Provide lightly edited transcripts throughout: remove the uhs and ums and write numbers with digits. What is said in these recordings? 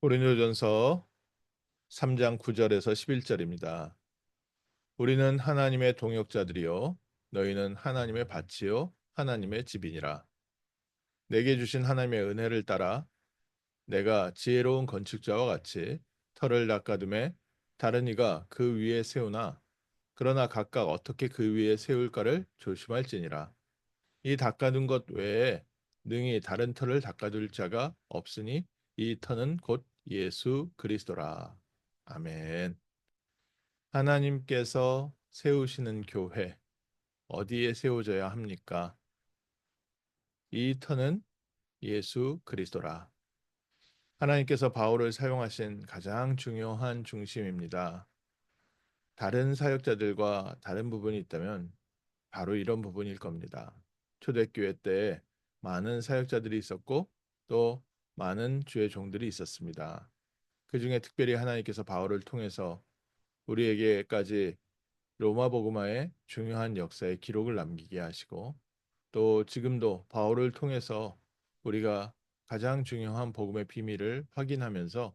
고린도전서 3장 9절에서 11절입니다. 우리는 하나님의 동역자들이요 너희는 하나님의 밭이요 하나님의 집이니라. 내게 주신 하나님의 은혜를 따라 내가 지혜로운 건축자와 같이 터를 닦아둠에 다른 이가 그 위에 세우나 그러나 각각 어떻게 그 위에 세울까를 조심할지니라. 이 닦아둔 것 외에 능히 다른 터를 닦아둘 자가 없으니 이 터는 곧 예수 그리스도라. 아멘. 하나님께서 세우시는 교회 어디에 세워져야 합니까? 이 터는 예수 그리스도라. 하나님께서 바울을 사용하신 가장 중요한 중심입니다. 다른 사역자들과 다른 부분이 있다면 바로 이런 부분일 겁니다. 초대교회 때 많은 사역자들이 있었고 또 많은 주의 종들이 있었습니다. 그 중에 특별히 하나님께서 바울을 통해서 우리에게까지 로마 복음화의 중요한 역사의 기록을 남기게 하시고 또 지금도 바울을 통해서 우리가 가장 중요한 복음의 비밀을 확인하면서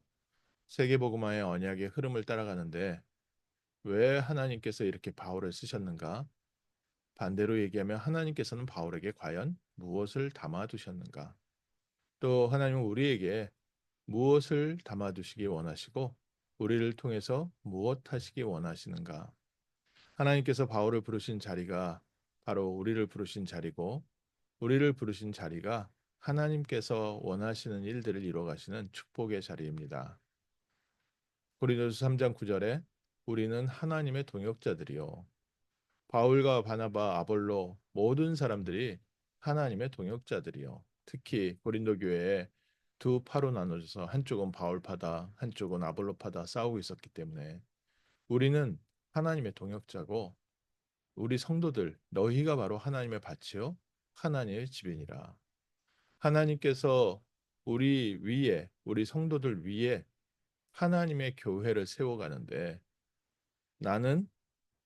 세계 복음화의 언약의 흐름을 따라가는데 왜 하나님께서 이렇게 바울을 쓰셨는가? 반대로 얘기하면 하나님께서는 바울에게 과연 무엇을 담아 두셨는가? 또 하나님은 우리에게 무엇을 담아 두시기 원하시고 우리를 통해서 무엇 하시기 원하시는가? 하나님께서 바울을 부르신 자리가 바로 우리를 부르신 자리고 우리를 부르신 자리가 하나님께서 원하시는 일들을 이루어 가시는 축복의 자리입니다. 고린도서 3장 9절에 우리는 하나님의 동역자들이요. 바울과 바나바, 아볼로 모든 사람들이 하나님의 동역자들이요. 특히 고린도 교회에 두 파로 나눠져서 한쪽은 바울파다, 한쪽은 아볼로파다 싸우고 있었기 때문에 우리는 하나님의 동역자고 우리 성도들 너희가 바로 하나님의 밭이요 하나님의 집이니라. 하나님께서 우리 위에 우리 성도들 위에 하나님의 교회를 세워가는데 나는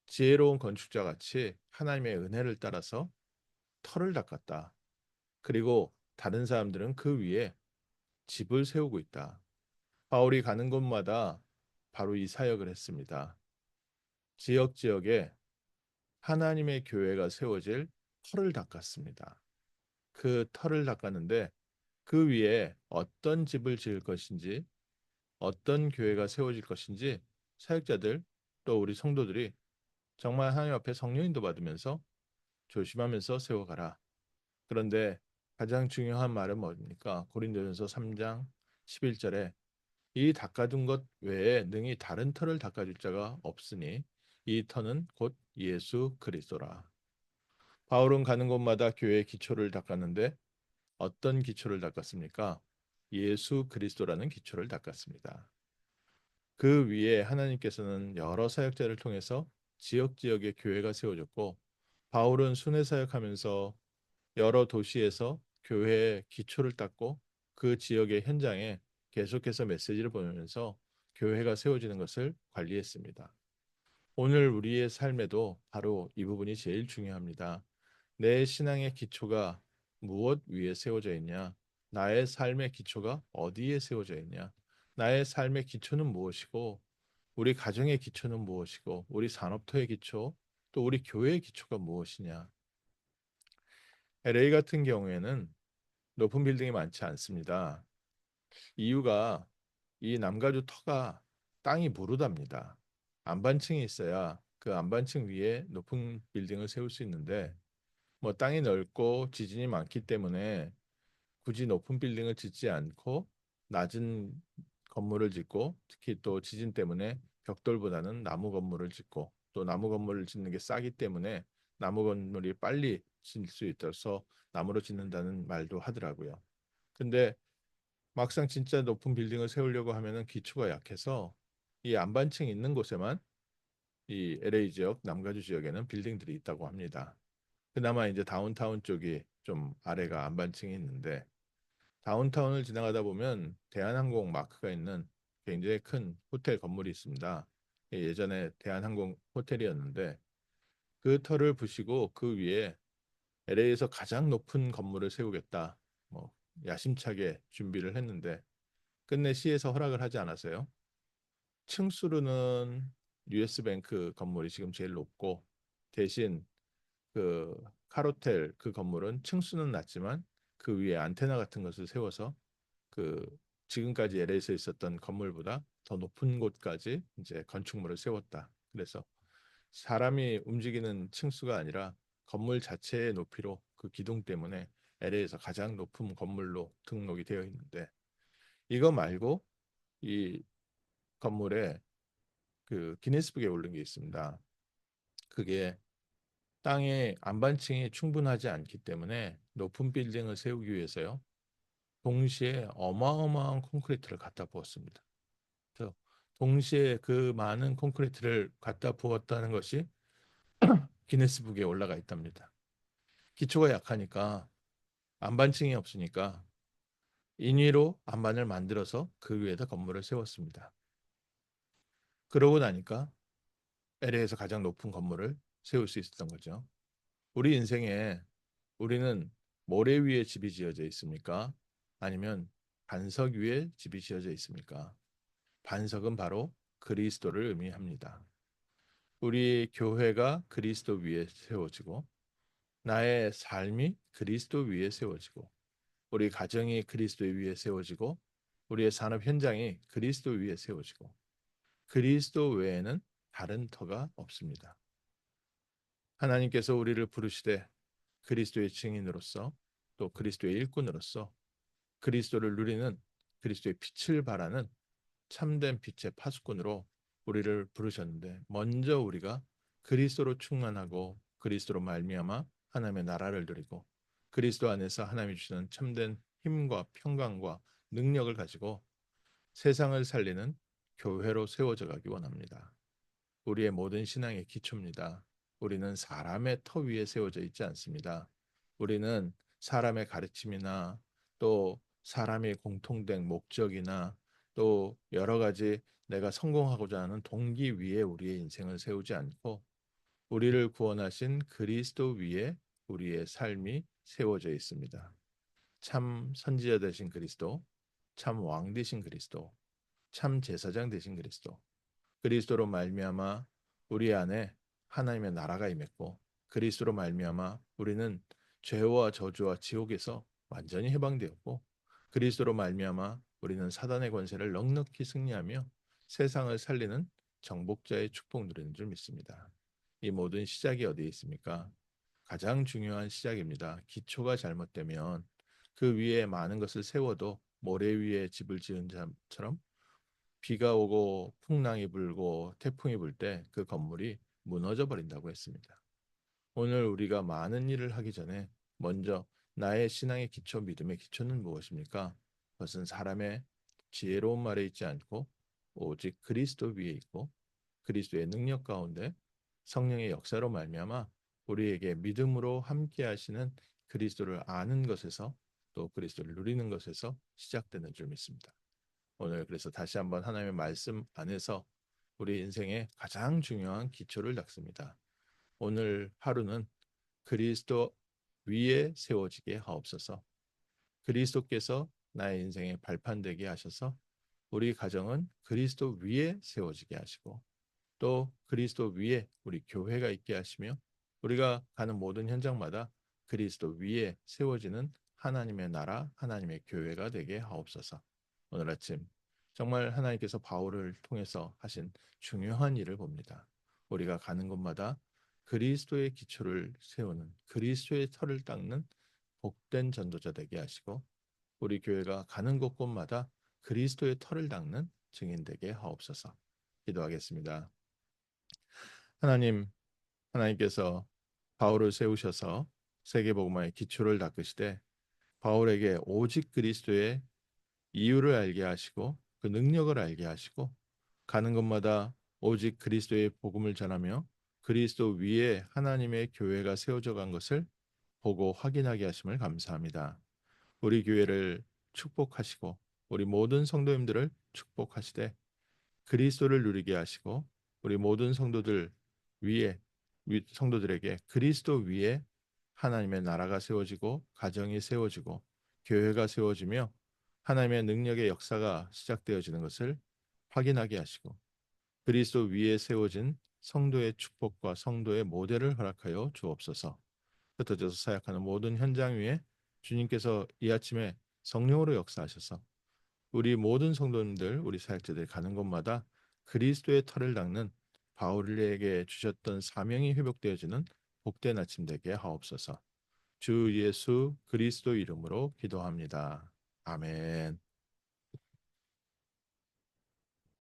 지혜로운 건축자 같이 하나님의 은혜를 따라서 터를 닦았다. 그리고 다른 사람들은 그 위에 집을 세우고 있다. 바울이 가는 곳마다 바로 이 사역을 했습니다. 지역 지역에 하나님의 교회가 세워질 터를 닦았습니다. 그 터를 닦았는데 그 위에 어떤 집을 지을 것인지 어떤 교회가 세워질 것인지 사역자들 또 우리 성도들이 정말 하나님 앞에 성령인도 받으면서 조심하면서 세워가라. 그런데 가장 중요한 말은 뭡니까? 고린도전서 3장 11절에 이 닦아둔 것 외에 능히 다른 터를 닦아줄 자가 없으니 이 터는 곧 예수 그리스도라. 바울은 가는 곳마다 교회의 기초를 닦았는데 어떤 기초를 닦았습니까? 예수 그리스도라는 기초를 닦았습니다. 그 위에 하나님께서는 여러 사역자를 통해서 지역 지역의 교회가 세워졌고 바울은 순회 사역하면서 여러 도시에서 교회의 기초를 닦고 그 지역의 현장에 계속해서 메시지를 보내면서 교회가 세워지는 것을 관리했습니다. 오늘 우리의 삶에도 바로 이 부분이 제일 중요합니다. 내 신앙의 기초가 무엇 위에 세워져 있냐? 나의 삶의 기초가 어디에 세워져 있냐? 나의 삶의 기초는 무엇이고, 우리 가정의 기초는 무엇이고, 우리 산업토의 기초, 또 우리 교회의 기초가 무엇이냐? LA 같은 경우에는 높은 빌딩이 많지 않습니다. 이유가 이 남가주 터가 땅이 무르답니다. 안반층이 있어야 그 안반층 위에 높은 빌딩을 세울 수 있는데 뭐 땅이 넓고 지진이 많기 때문에 굳이 높은 빌딩을 짓지 않고 낮은 건물을 짓고 특히 또 지진 때문에 벽돌보다는 나무 건물을 짓고 또 나무 건물을 짓는 게 싸기 때문에 나무 건물이 빨리 짓을 수 있어서 나무로 짓는다는 말도 하더라고요. 근데 막상 진짜 높은 빌딩을 세우려고 하면은 기초가 약해서 이 안반층 있는 곳에만 이 LA 지역, 남가주 지역에는 빌딩들이 있다고 합니다. 그나마 이제 다운타운 쪽이 좀 아래가 안반층이 있는데 다운타운을 지나가다 보면 대한항공 마크가 있는 굉장히 큰 호텔 건물이 있습니다. 예전에 대한항공 호텔이었는데 그 터를 부시고 그 위에 LA에서 가장 높은 건물을 세우겠다. 뭐 야심차게 준비를 했는데 끝내 시에서 허락을 하지 않았어요. 층수로는 US 뱅크 건물이 지금 제일 높고 대신 그 카로텔 그 건물은 층수는 낮지만 그 위에 안테나 같은 것을 세워서 그 지금까지 LA에서 있었던 건물보다 더 높은 곳까지 이제 건축물을 세웠다. 그래서 사람이 움직이는 층수가 아니라 건물 자체의 높이로 그 기둥 때문에 LA에서 가장 높은 건물로 등록이 되어 있는데 이거 말고 이 건물에 그 기네스북에 오른 게 있습니다. 그게 땅의 안반층이 충분하지 않기 때문에 높은 빌딩을 세우기 위해서요. 동시에 어마어마한 콘크리트를 갖다 부었습니다. 그래서 동시에 그 많은 콘크리트를 갖다 부었다는 것이 기네스북에 올라가 있답니다. 기초가 약하니까 안반층이 없으니까 인위로 안반을 만들어서 그 위에다 건물을 세웠습니다. 그러고 나니까 LA에서 가장 높은 건물을 세울 수 있었던 거죠. 우리 인생에 우리는 모래 위에 집이 지어져 있습니까? 아니면 반석 위에 집이 지어져 있습니까? 반석은 바로 그리스도를 의미합니다. 우리 교회가 그리스도 위에 세워지고 나의 삶이 그리스도 위에 세워지고 우리 가정이 그리스도 위에 세워지고 우리의 산업 현장이 그리스도 위에 세워지고 그리스도 외에는 다른 터가 없습니다. 하나님께서 우리를 부르시되 그리스도의 증인으로서 또 그리스도의 일꾼으로서 그리스도를 누리는 그리스도의 빛을 발하는 참된 빛의 파수꾼으로 우리를 부르셨는데 먼저 우리가 그리스도로 충만하고 그리스도로 말미암아 하나님의 나라를 누리고 그리스도 안에서 하나님이 주시는 참된 힘과 평강과 능력을 가지고 세상을 살리는 교회로 세워져 가기 원합니다. 우리의 모든 신앙의 기초입니다. 우리는 사람의 터 위에 세워져 있지 않습니다. 우리는 사람의 가르침이나 또 사람의 공통된 목적이나 또 여러 가지 내가 성공하고자 하는 동기 위에 우리의 인생을 세우지 않고 우리를 구원하신 그리스도 위에 우리의 삶이 세워져 있습니다. 참 선지자 되신 그리스도, 참 왕 되신 그리스도, 참 제사장 되신 그리스도, 그리스도로 말미암아 우리 안에 하나님의 나라가 임했고 그리스도로 말미암아 우리는 죄와 저주와 지옥에서 완전히 해방되었고 그리스도로 말미암아 우리는 사단의 권세를 넉넉히 승리하며 세상을 살리는 정복자의 축복 누리는 줄 믿습니다. 이 모든 시작이 어디에 있습니까? 가장 중요한 시작입니다. 기초가 잘못되면 그 위에 많은 것을 세워도 모래 위에 집을 지은 자처럼 비가 오고 풍랑이 불고 태풍이 불 때 그 건물이 무너져 버린다고 했습니다. 오늘 우리가 많은 일을 하기 전에 먼저 나의 신앙의 기초, 믿음의 기초는 무엇입니까? 그것은 사람의 지혜로운 말에 있지 않고 오직 그리스도 위에 있고 그리스도의 능력 가운데 성령의 역사로 말미암아 우리에게 믿음으로 함께 하시는 그리스도를 아는 것에서 또 그리스도를 누리는 것에서 시작되는 줄 믿습니다. 오늘 그래서 다시 한번 하나님의 말씀 안에서 우리 인생의 가장 중요한 기초를 닦습니다. 오늘 하루는 그리스도 위에 세워지게 하옵소서. 그리스도께서 나의 인생의 발판 되게 하셔서 우리 가정은 그리스도 위에 세워지게 하시고 또 그리스도 위에 우리 교회가 있게 하시며 우리가 가는 모든 현장마다 그리스도 위에 세워지는 하나님의 나라, 하나님의 교회가 되게 하옵소서. 오늘 아침 정말 하나님께서 바울을 통해서 하신 중요한 일을 봅니다. 우리가 가는 곳마다 그리스도의 기초를 세우는 그리스도의 터를 닦는 복된 전도자 되게 하시고 우리 교회가 가는 곳곳마다 그리스도의 터를 닦는 증인 되게 하옵소서. 기도하겠습니다. 하나님, 하나님께서 바울을 세우셔서 세계복음화의 기초를 닦으시되 바울에게 오직 그리스도의 이유를 알게 하시고 그 능력을 알게 하시고 가는 곳마다 오직 그리스도의 복음을 전하며 그리스도 위에 하나님의 교회가 세워져 간 것을 보고 확인하게 하심을 감사합니다. 우리 교회를 축복하시고 우리 모든 성도님들을 축복하시되 그리스도를 누리게 하시고 우리 모든 성도들 위에 성도들에게 그리스도 위에 하나님의 나라가 세워지고 가정이 세워지고 교회가 세워지며 하나님의 능력의 역사가 시작되어지는 것을 확인하게 하시고 그리스도 위에 세워진 성도의 축복과 성도의 모델을 허락하여 주옵소서. 흩어져서 사역하는 모든 현장 위에 주님께서 이 아침에 성령으로 역사하셔서 우리 모든 성도님들, 우리 사역자들이 가는 곳마다 그리스도의 터를 닦는 바울에게 주셨던 사명이 회복되어지는 복된 아침 되게 하옵소서. 주 예수 그리스도 이름으로 기도합니다. 아멘.